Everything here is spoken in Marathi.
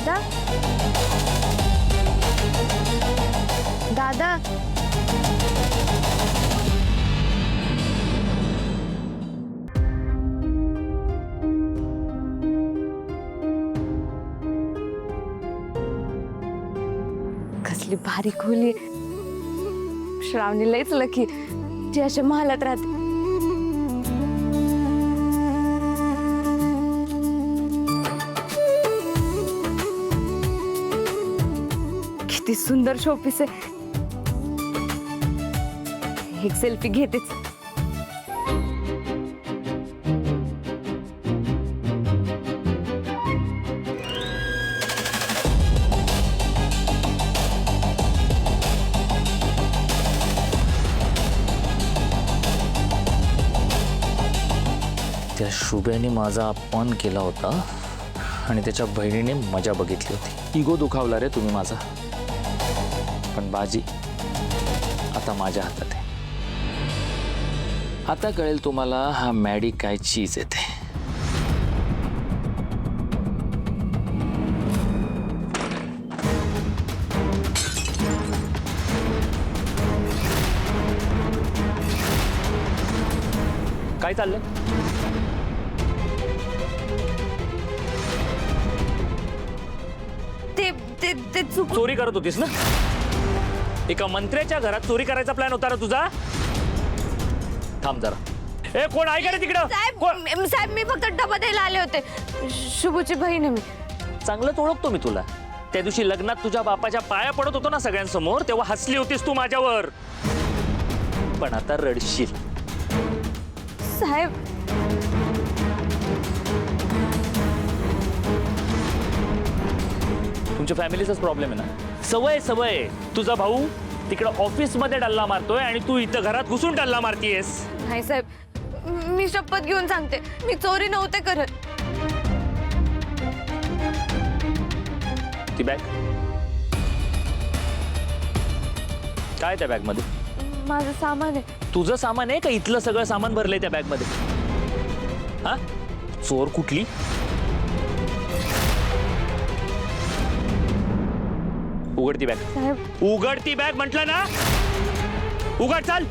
दादा दादा कसली भारी खोली. श्रावणी लईच लकी ती अशा महालात राहते. किती सुंदर शोपीस आहे. एक सेल्फी घेतेच. त्या शुभ्याने माझा अपमान केला होता आणि त्याच्या बहिणीने मजा बघितली होती. इगो दुखावला रे तुम्ही माझा. पण बाजी आता माझ्या हातात आहे. आता कळेल तुम्हाला हा मॅडी काय चीज येते. काय चाललंय? ते चोरी करत होतीस ना? एका मंत्र्याच्या घरात चोरी करायचा प्लॅन होता ना तुझा? थांब जरा. ए कोण आहे का रे तिकडं? साहेब मी फक्त डबा द्यायला आले होते. शुभूची बहीण आहे मी. चांगलंच ओळखतो मी तुला. त्या दिवशी लग्नात तुझ्या बापाच्या पाया पडत होतो ना सगळ्यांसमोर, तेव्हा हसली होतीस तू माझ्यावर. पण आता रडशील. साहेब तुमच्या फॅमिलीचाच प्रॉब्लेम आहे ना. सवय सवय. तुझा भाऊ तिकडं ऑफिस मध्ये डल्ला मारतोय आणि तू इथं घरात घुसून डल्ला मारतीयस. नाही साहेब मी शपथ घेऊन सांगते मी चोरी नव्हते करत. ती बॅग काय त्या बॅग मध्ये? माझं सामान आहे. तुझं सामान आहे का इथलं सगळं सामान भरलंय त्या बॅग मध्ये? हा चोर कुठली? उघडती बॅग. साहेब उघडती बॅग म्हटलं ना. उघड. चाल.